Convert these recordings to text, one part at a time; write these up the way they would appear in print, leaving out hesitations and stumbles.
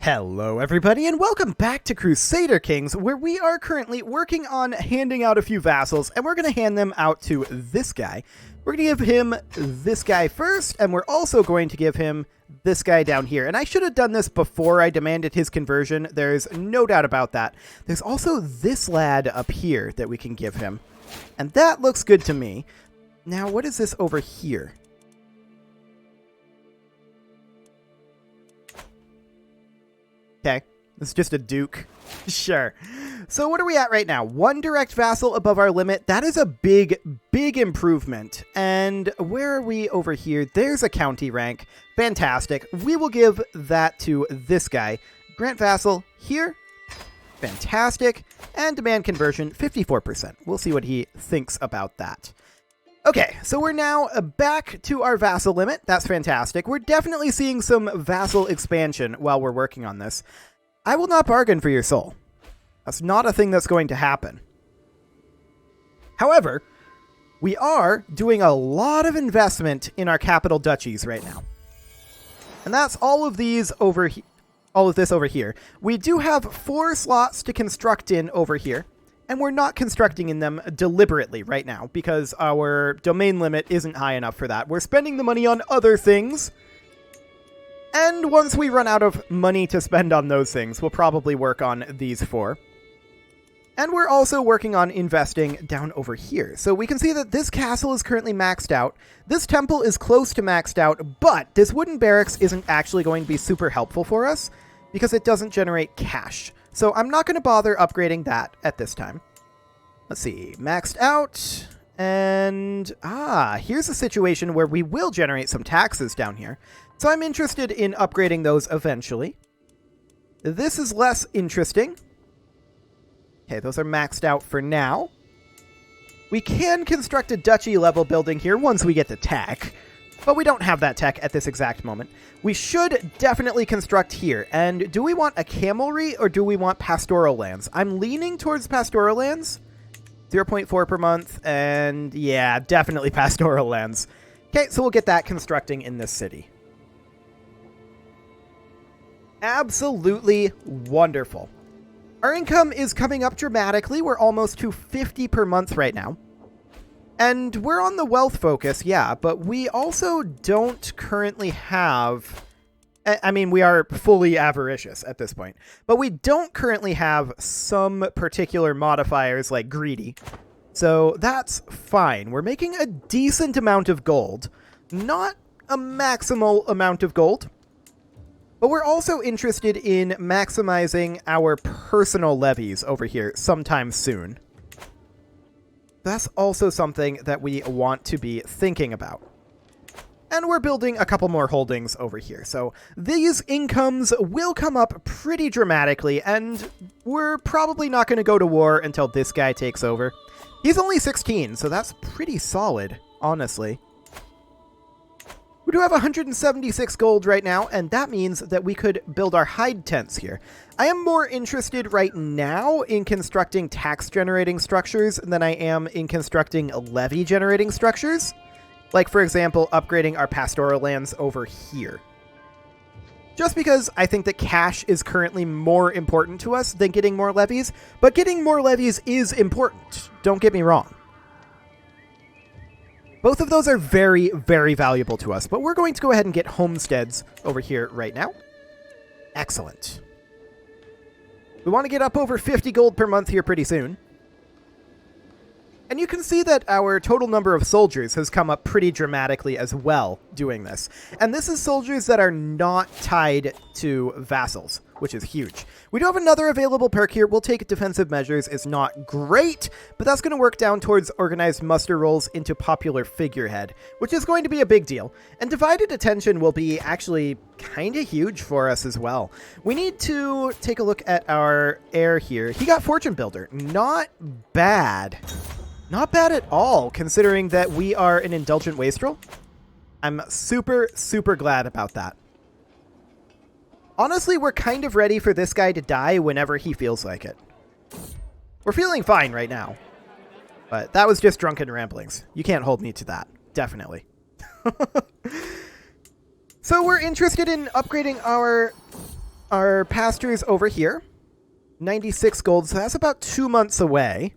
Hello everybody and welcome back to Crusader Kings, where we are currently working on handing out a few vassals, and we're going to hand them out to this guy. We're going to give him this guy first, and we're also going to give him this guy down here. And I should have done this before I demanded his conversion, there's no doubt about that. There's also this lad up here that we can give him, and that looks good to me. Now what is this over here? Okay, it's just a duke. Sure. So what are we at right now? One direct vassal above our limit. That is a big improvement. And where are we over here? There's a county rank. Fantastic. We will give that to this guy. Grant vassal here. Fantastic. And demand conversion 54%. We'll see what he thinks about that. Okay, so we're now back to our vassal limit. That's fantastic. We're definitely seeing some vassal expansion while we're working on this. I will not bargain for your soul. That's not a thing that's going to happen. However, we are doing a lot of investment in our capital duchies right now. And that's all of these over here. All of this over here. We do have 4 slots to construct in over here. And we're not constructing in them deliberately right now because our domain limit isn't high enough for that. We're spending the money on other things. And once we run out of money to spend on those things, we'll probably work on these 4. And we're also working on investing down over here. So we can see that this castle is currently maxed out. This temple is close to maxed out, but this wooden barracks isn't actually going to be super helpful for us because it doesn't generate cash. So I'm not going to bother upgrading that at this time. Let's see, maxed out, and here's a situation where we will generate some taxes down here. So I'm interested in upgrading those eventually. This is less interesting. Okay, those are maxed out for now. We can construct a duchy level building here once we get the tech. But we don't have that tech at this exact moment. We should definitely construct here. And do we want a camelry or do we want pastoral lands? I'm leaning towards pastoral lands. 0.4 per month. And yeah, definitely pastoral lands. Okay, so we'll get that constructing in this city. Absolutely wonderful. Our income is coming up dramatically. We're almost to 50 per month right now. And we're on the wealth focus, yeah, but we also don't currently have... I mean, we are fully avaricious at this point, but we don't currently have some particular modifiers like greedy. So that's fine. We're making a decent amount of gold, not a maximal amount of gold, but we're also interested in maximizing our personal levies over here sometime soon. That's also something that we want to be thinking about. And we're building a couple more holdings over here. So these incomes will come up pretty dramatically, and we're probably not going to go to war until this guy takes over. He's only 16, so that's pretty solid, honestly. We do have 176 gold right now, and that means that we could build our hide tents here. I am more interested right now in constructing tax-generating structures than I am in constructing levy-generating structures. Like, for example, upgrading our pastoral lands over here. Just because I think that cash is currently more important to us than getting more levies, but getting more levies is important. Don't get me wrong. Both of those are very, very valuable to us, but we're going to go ahead and get homesteads over here right now. Excellent. We want to get up over 50 gold per month here pretty soon. And you can see that our total number of soldiers has come up pretty dramatically as well doing this. And this is soldiers that are not tied to vassals, which is huge. We do have another available perk here. We'll take defensive measures. It's not great, but that's going to work down towards organized muster rolls into popular figurehead, which is going to be a big deal. And divided attention will be actually kind of huge for us as well. We need to take a look at our heir here. He got Fortune Builder. Not bad. Not bad at all, considering that we are an indulgent wastrel. I'm super, super glad about that. Honestly, we're kind of ready for this guy to die whenever he feels like it. We're feeling fine right now. But that was just drunken ramblings. You can't hold me to that. Definitely. So we're interested in upgrading our Our pasture is over here. 96 gold, so that's about 2 months away.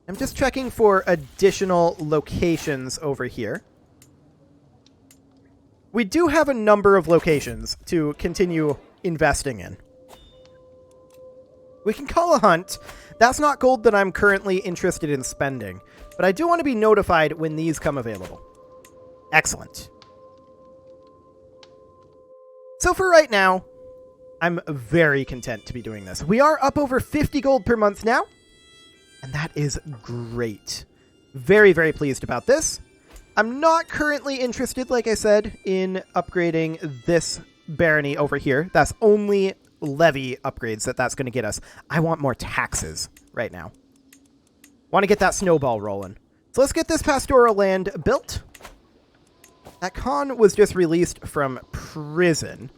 I'm just checking for additional locations over here. We do have a number of locations to continue investing in. We can call a hunt. That's not gold that I'm currently interested in spending, but I do want to be notified when these come available. Excellent. So for right now, I'm very content to be doing this. We are up over 50 gold per month now, and that is great. Very, very pleased about this. I'm not currently interested, like I said, in upgrading this barony over here. That's only levy upgrades that's going to get us. I want more taxes right now. Want to get that snowball rolling. So let's get this pastoral land built. That Khan was just released from prison.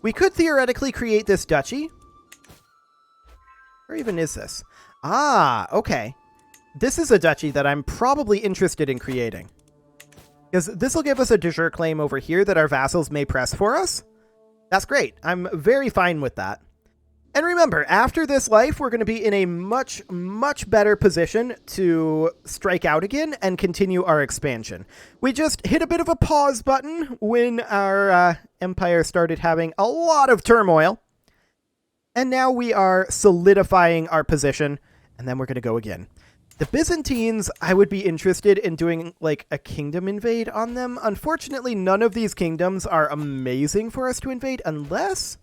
We could theoretically create this duchy. Where even is this? Ah, okay. This is a duchy that I'm probably interested in creating. Because this will give us a de jure claim over here that our vassals may press for us. That's great. I'm very fine with that. And remember, after this life, we're going to be in a much, much better position to strike out again and continue our expansion. We just hit a bit of a pause button when our empire started having a lot of turmoil. And now we are solidifying our position, and then we're going to go again. The Byzantines, I would be interested in doing like a kingdom invade on them. Unfortunately, none of these kingdoms are amazing for us to invade unless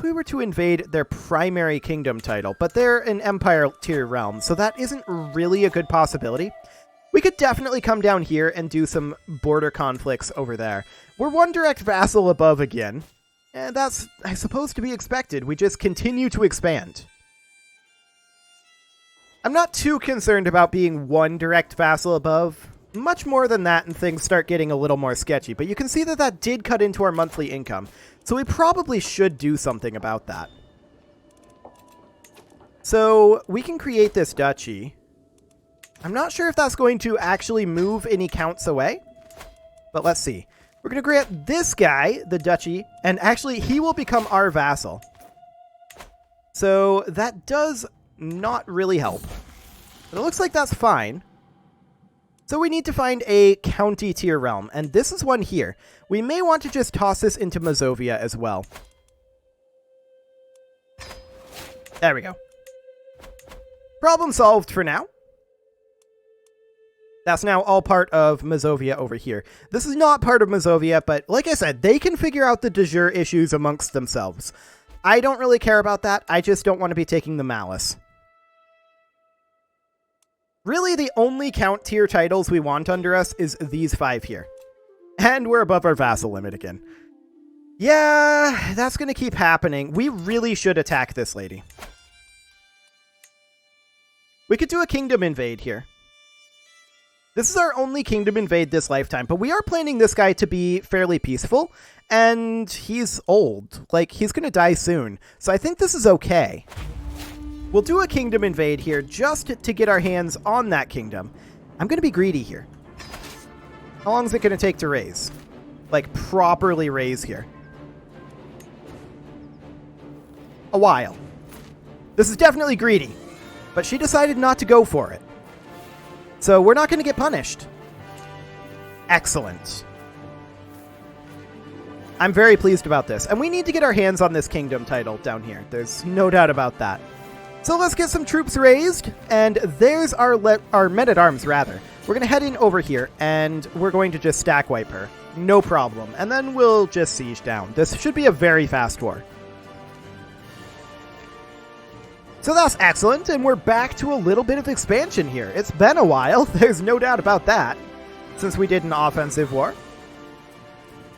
we were to invade their primary kingdom title, but they're an empire tier realm, so that isn't really a good possibility. We could definitely come down here and do some border conflicts over there. We're one direct vassal above again, and that's, I suppose, to be expected. We just continue to expand. I'm not too concerned about being one direct vassal above. Much more than that and things start getting a little more sketchy, but you can see that that did cut into our monthly income. So we probably should do something about that. So we can create this duchy. I'm not sure if that's going to actually move any counts away, but let's see. We're going to grant this guy the duchy, and actually he will become our vassal. So that does not really help, but it looks like that's fine. So we need to find a county tier realm, and this is one here. We may want to just toss this into Mazovia as well. There we go. Problem solved for now. That's now all part of Mazovia over here. This is not part of Mazovia, but like I said, they can figure out the de jure issues amongst themselves. I don't really care about that. I just don't want to be taking the malice. Really, the only count tier titles we want under us is these 5 here. And we're above our vassal limit again. Yeah, that's going to keep happening. We really should attack this lady. We could do a kingdom invade here. This is our only kingdom invade this lifetime, but we are planning this guy to be fairly peaceful, and he's old. Like, he's going to die soon, so I think this is okay. We'll do a kingdom invade here just to get our hands on that kingdom. I'm going to be greedy here. How long is it going to take to raise? Like, properly raise here. A while. This is definitely greedy, but she decided not to go for it. So we're not going to get punished. Excellent. I'm very pleased about this. And we need to get our hands on this kingdom title down here. There's no doubt about that. So let's get some troops raised. And there's our men-at-arms, rather. We're going to head in over here, and we're going to just stack wipe her. No problem. And then we'll just siege down. This should be a very fast war. So that's excellent, and we're back to a little bit of expansion here. It's been a while, there's no doubt about that, since we did an offensive war.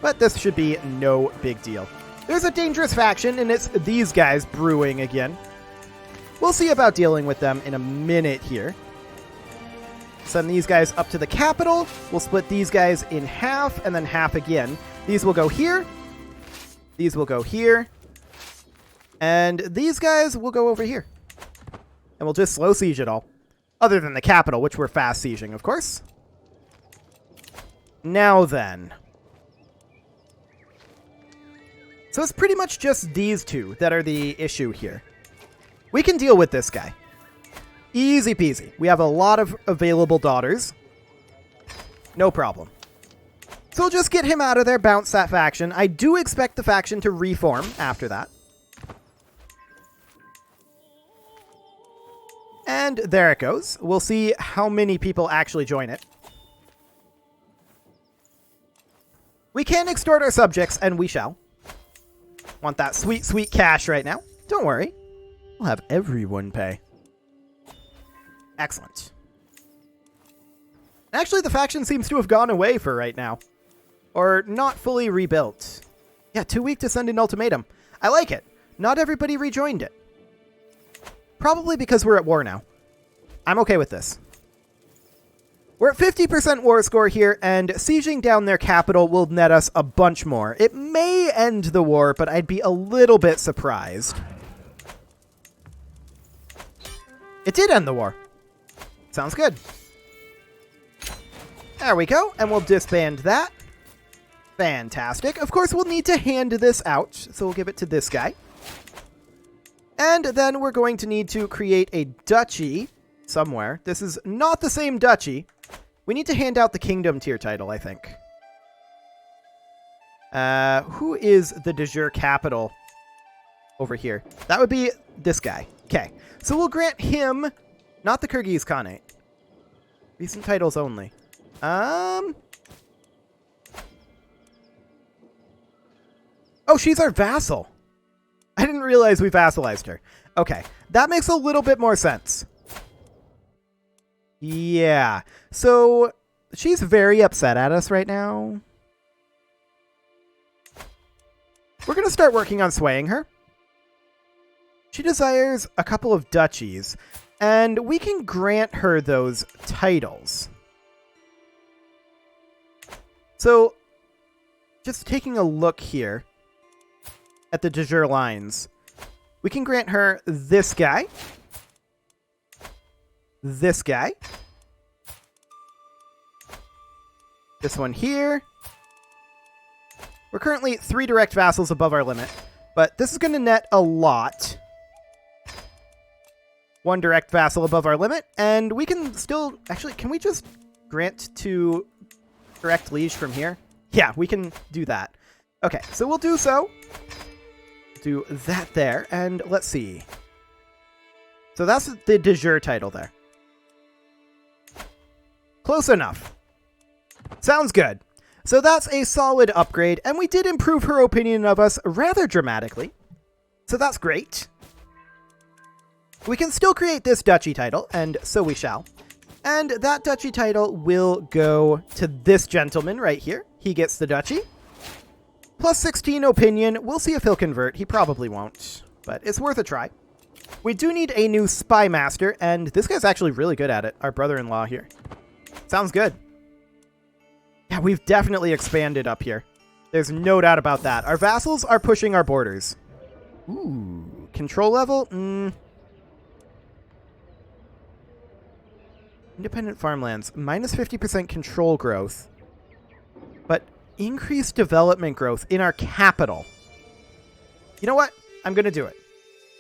But this should be no big deal. There's a dangerous faction, and it's these guys brewing again. We'll see about dealing with them in a minute here. Send these guys up to the capital. We'll split these guys in half, and then half again. These will go here. These will go here. And these guys will go over here. And we'll just slow siege it all. Other than the capital, which we're fast sieging, of course. Now then. So it's pretty much just these two that are the issue here. We can deal with this guy. Easy peasy. We have a lot of available daughters. No problem. So we'll just get him out of there, bounce that faction. I do expect the faction to reform after that. And there it goes. We'll see how many people actually join it. We can extort our subjects, and we shall. Want that sweet, sweet cash right now. Don't worry. We'll have everyone pay. Excellent. Actually, the faction seems to have gone away for right now. Or not fully rebuilt. Yeah, too weak to send an ultimatum. I like it. Not everybody rejoined it. Probably because we're at war now. I'm okay with this. We're at 50% war score here, and sieging down their capital will net us a bunch more. It may end the war, but I'd be a little bit surprised. It did end the war. Sounds good. There we go, and we'll disband that. Fantastic. Of course, we'll need to hand this out, so we'll give it to this guy. And then we're going to need to create a duchy somewhere. This is not the same duchy. We need to hand out the kingdom tier title, I think. Who is the de jure capital over here? That would be this guy. Okay, so we'll grant him, not the Kyrgyz Khanate. Recent titles only. Oh, she's our vassal. I didn't realize we vassalized her. Okay, that makes a little bit more sense. Yeah, so she's very upset at us right now. We're going to start working on swaying her. She desires a couple of duchies, and we can grant her those titles. So, just taking a look here at the de jure lines, we can grant her this guy, this guy, this one here. We're currently 3 direct vassals above our limit, but this is going to net a lot. 1 direct vassal above our limit, and we can still... Actually, can we just grant to direct liege from here? Yeah, we can do that. Okay, so we'll do so. Do that there, and let's see. So that's the de jure title there. Close enough. Sounds good. So that's a solid upgrade, and we did improve her opinion of us rather dramatically. So that's great. We can still create this duchy title, and so we shall. And that duchy title will go to this gentleman right here. He gets the duchy. Plus 16 opinion. We'll see if he'll convert. He probably won't, but it's worth a try. We do need a new spy master, and this guy's actually really good at it. Our brother-in-law here. Sounds good. Yeah, we've definitely expanded up here. There's no doubt about that. Our vassals are pushing our borders. Ooh, control level? Independent farmlands. Minus 50% control growth. But increased development growth in our capital. You know what? I'm going to do it.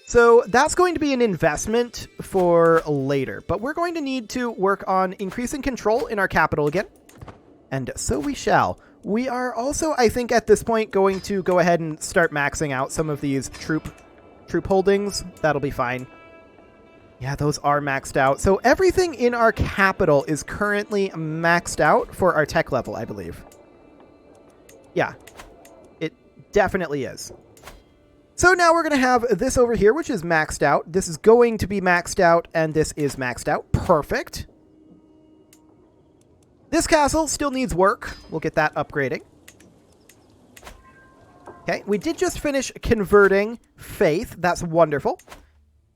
So that's going to be an investment for later. But we're going to need to work on increasing control in our capital again. And so we shall. We are also, I think, at this point going to go ahead and start maxing out some of these troop holdings. That'll be fine. Yeah, those are maxed out. So everything in our capital is currently maxed out for our tech level, I believe. Yeah, it definitely is. So now we're going to have this over here, which is maxed out. This is going to be maxed out, and this is maxed out. Perfect. This castle still needs work. We'll get that upgrading. Okay, we did just finish converting faith. That's wonderful.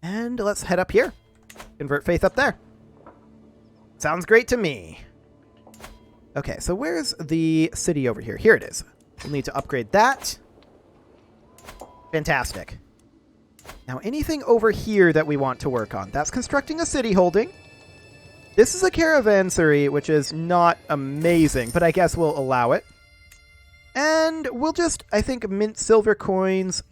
And let's head up here. Convert faith up there. Sounds great to me. Okay, so where's the city over here? Here it is. We'll need to upgrade that. Fantastic. Now, anything over here that we want to work on? That's constructing a city holding. This is a caravansary, which is not amazing, but I guess we'll allow it. And we'll just, I think, mint silver coins.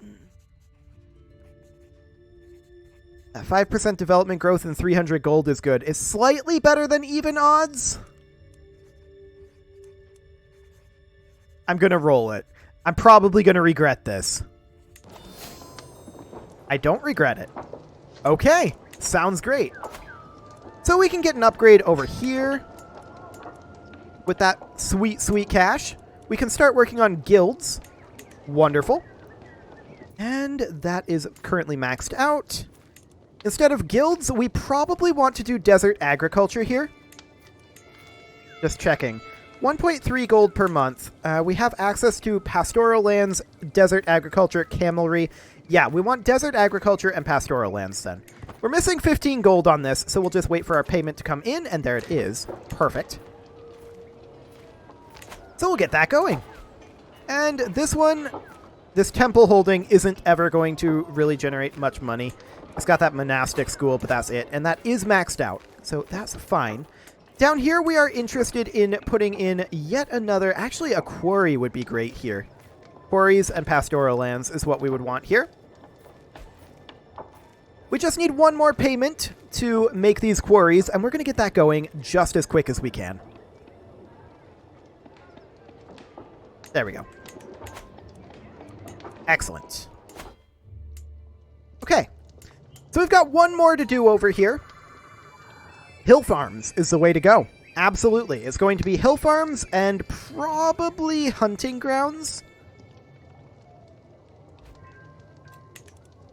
5% development growth and 300 gold is good. It's slightly better than even odds. I'm going to roll it. I'm probably going to regret this. I don't regret it. Okay, sounds great. So we can get an upgrade over here. With that sweet, sweet cash. We can start working on guilds. Wonderful. And that is currently maxed out. Instead of guilds, we probably want to do desert agriculture here. Just checking. 1.3 gold per month. We have access to pastoral lands, desert agriculture, camelry. Yeah, we want desert agriculture and pastoral lands then. We're missing 15 gold on this, so we'll just wait for our payment to come in, and there it is. Perfect. So we'll get that going. And this one, this temple holding isn't ever going to really generate much money. It's got that monastic school, but that's it. And that is maxed out, so that's fine. Down here, we are interested in putting in yet another... Actually, a quarry would be great here. Quarries and pastoral lands is what we would want here. We just need one more payment to make these quarries, and we're going to get that going just as quick as we can. There we go. Excellent. Okay. So we've got one more to do over here. Hill farms is the way to go. Absolutely. It's going to be hill farms and probably hunting grounds.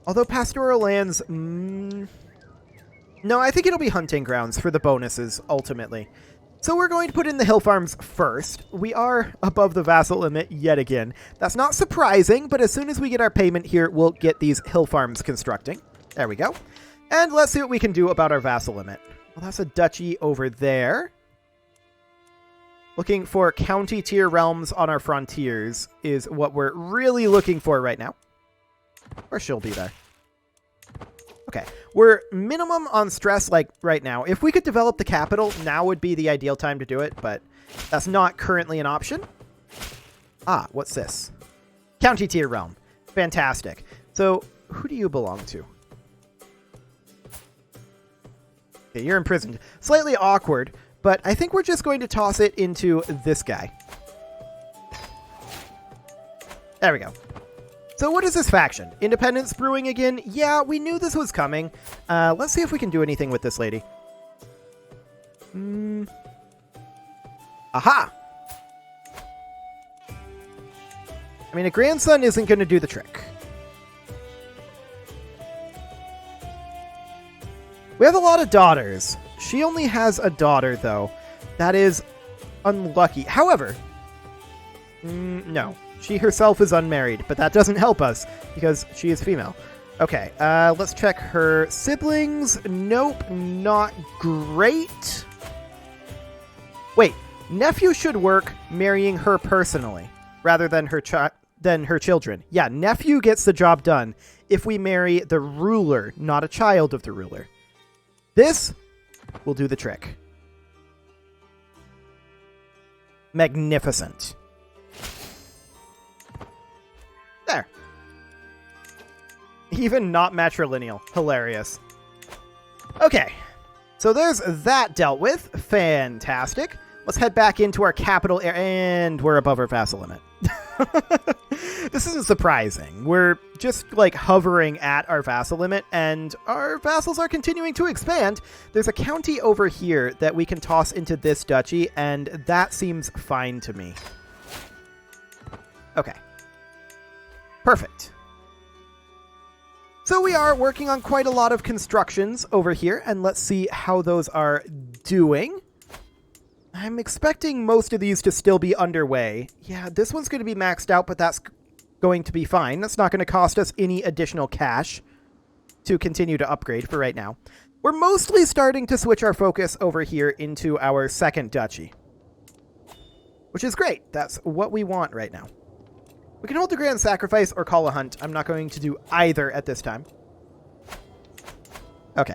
Although pastoral lands... No, I think it'll be hunting grounds for the bonuses, ultimately. So we're going to put in the hill farms first. We are above the vassal limit yet again. That's not surprising, but as soon as we get our payment here, we'll get these hill farms constructing. There we go. And let's see what we can do about our vassal limit. Well, that's a duchy over there. Looking for county tier realms on our frontiers is what we're really looking for right now. Or she'll be there. Okay, we're minimum on stress like right now. If we could develop the capital, now would be the ideal time to do it, but that's not currently an option. Ah, what's this? County tier realm. Fantastic. So, who do you belong to? Okay, you're imprisoned. Slightly awkward, but I think we're just going to toss it into this guy. There we go. So what is this faction? Independence brewing again? Yeah, we knew this was coming. Let's see if we can do anything with this lady. Aha! I mean, a grandson isn't going to do the trick. We have a lot of daughters. She only has a daughter, though. That is unlucky. However, no. She herself is unmarried, but that doesn't help us because she is female. Okay, let's check her siblings. Nope, not great. Wait, nephew should work marrying her personally rather than her children. Yeah, nephew gets the job done if we marry the ruler, not a child of the ruler. This will do the trick. Magnificent. There. Even not matrilineal. Hilarious. Okay. So there's that dealt with. Fantastic. Let's head back into our capital area. And we're above our vassal limit. This isn't surprising. We're just like hovering at our vassal limit and our vassals are continuing to expand. There's a county over here that we can toss into this duchy and that seems fine to me. Okay. Perfect. So we are working on quite a lot of constructions over here, and let's see how those are doing. I'm expecting most of these to still be underway. Yeah, this one's going to be maxed out, but that's going to be fine. That's not going to cost us any additional cash to continue to upgrade for right now. We're mostly starting to switch our focus over here into our second duchy, which is great. That's what we want right now. We can hold the grand sacrifice or call a hunt. I'm not going to do either at this time. Okay.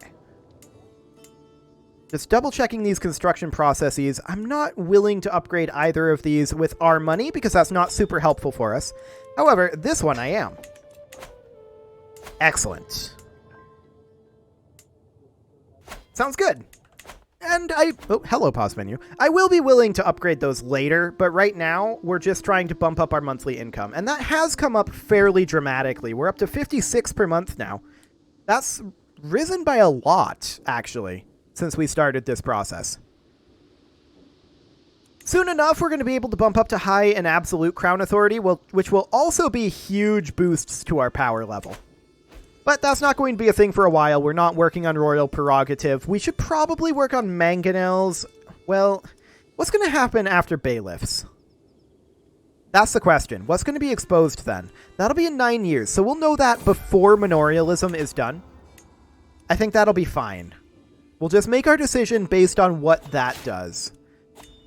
Just double checking these construction processes. I'm not willing to upgrade either of these with our money because that's not super helpful for us. However, this one I am. Excellent. Sounds good. And oh, hello, pause menu. I will be willing to upgrade those later, but right now we're just trying to bump up our monthly income. And that has come up fairly dramatically. We're up to 56 per month now. That's risen by a lot, actually, since we started this process. Soon enough, we're going to be able to bump up to high and absolute crown authority, which will also be huge boosts to our power level. But that's not going to be a thing for a while. We're not working on royal prerogative. We should probably work on mangonels. Well, what's going to happen after bailiffs? That's the question. What's going to be exposed then? That'll be in 9 years, so we'll know that before manorialism is done. I think that'll be fine. We'll just make our decision based on what that does.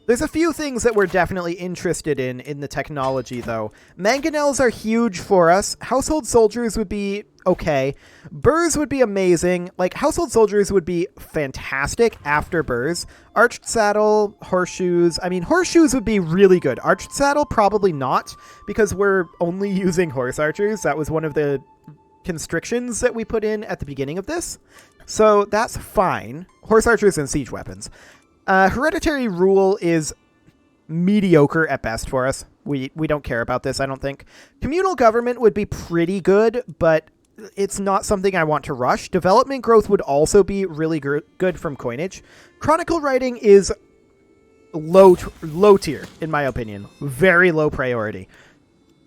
There's a few things that we're definitely interested in the technology, though. Mangonels are huge for us. Household soldiers would be okay. Burrs would be amazing. Like, household soldiers would be fantastic after burrs. Arched saddle, horseshoes. I mean, horseshoes would be really good. Arched saddle, probably not, because we're only using horse archers. That was one of the constrictions that we put in at the beginning of this. So that's fine. Horse archers and siege weapons. Hereditary rule is mediocre at best for us. We don't care about this, I don't think. Communal government would be pretty good, but it's not something I want to rush. Development growth would also be really good from coinage. Chronicle writing is low tier, in my opinion. Very low priority.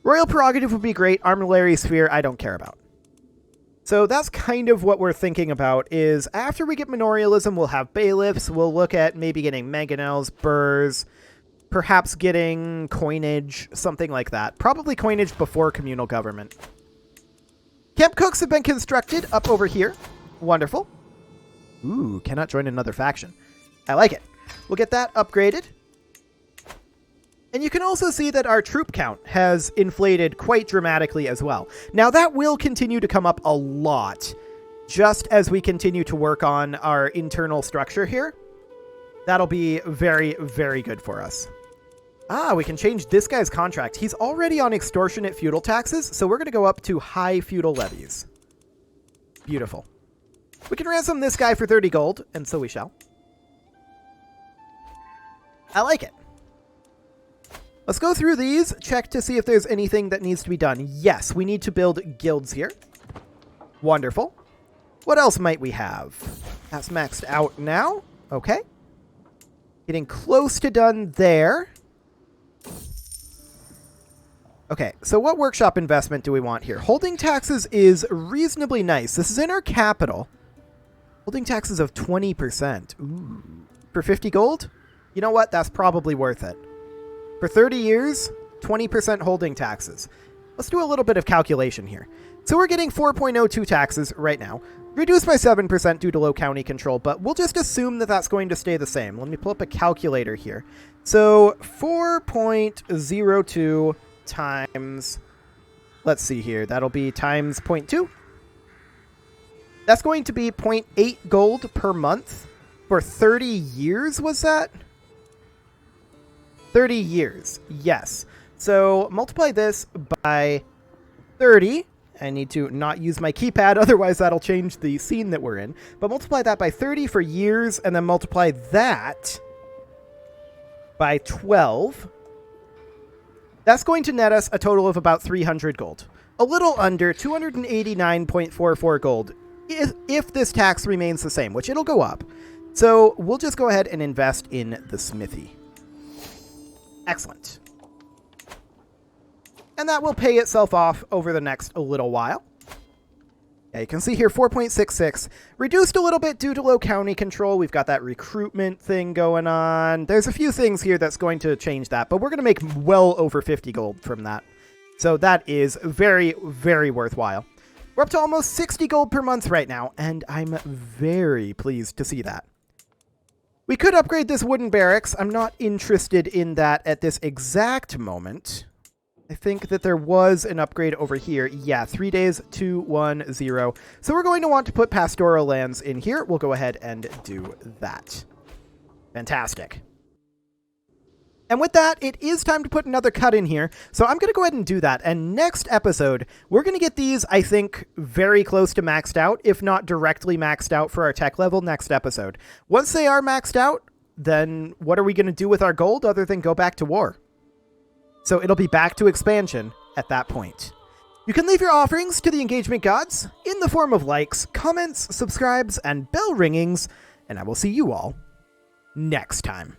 Royal prerogative would be great. Armillary sphere, I don't care about. So that's kind of what we're thinking about, is after we get manorialism, we'll have bailiffs. We'll look at maybe getting mangonels, burrs, perhaps getting coinage, something like that. Probably coinage before communal government. Camp cooks have been constructed up over here. Wonderful. Ooh, cannot join another faction. I like it. We'll get that upgraded. And you can also see that our troop count has inflated quite dramatically as well. Now, that will continue to come up a lot, just as we continue to work on our internal structure here. That'll be very, very good for us. Ah, we can change this guy's contract. He's already on extortionate feudal taxes, so we're going to go up to high feudal levies. Beautiful. We can ransom this guy for 30 gold, and so we shall. I like it. Let's go through these, check to see if there's anything that needs to be done. Yes, we need to build guilds here. Wonderful. What else might we have? That's maxed out now. Okay. Getting close to done there. Okay, so what workshop investment do we want here? Holding taxes is reasonably nice. This is in our capital. Holding taxes of 20%. Ooh. For 50 gold? You know what? That's probably worth it. For 30 years, 20% holding taxes. Let's do a little bit of calculation here. So we're getting 4.02 taxes right now, reduced by 7% due to low county control, but we'll just assume that that's going to stay the same. Let me pull up a calculator here. So 4.02 times, let's see here, that'll be times 0.2. That's going to be 0.8 gold per month for 30 years, was that? 30 years, yes. So multiply this by 30. I need to not use my keypad, otherwise that'll change the scene that we're in. But multiply that by 30 for years, and then multiply that by 12. That's going to net us a total of about 300 gold. A little under 289.44 gold, if this tax remains the same, which it'll go up. So we'll just go ahead and invest in the smithy. Excellent. And that will pay itself off over the next little while. Yeah, you can see here 4.66. Reduced a little bit due to low county control. We've got that recruitment thing going on. There's a few things here that's going to change that, but we're going to make well over 50 gold from that. So that is very, very worthwhile. We're up to almost 60 gold per month right now, and I'm very pleased to see that. We could upgrade this wooden barracks. I'm not interested in that at this exact moment. I think that there was an upgrade over here. Yeah, 3 days, 210. So we're going to want to put pastoral lands in here. We'll go ahead and do that. Fantastic. And with that, it is time to put another cut in here. So I'm going to go ahead and do that. And next episode, we're going to get these, I think, very close to maxed out, if not directly maxed out for our tech level next episode. Once they are maxed out, then what are we going to do with our gold other than go back to war? So it'll be back to expansion at that point. You can leave your offerings to the engagement gods in the form of likes, comments, subscribes, and bell ringings, and I will see you all next time.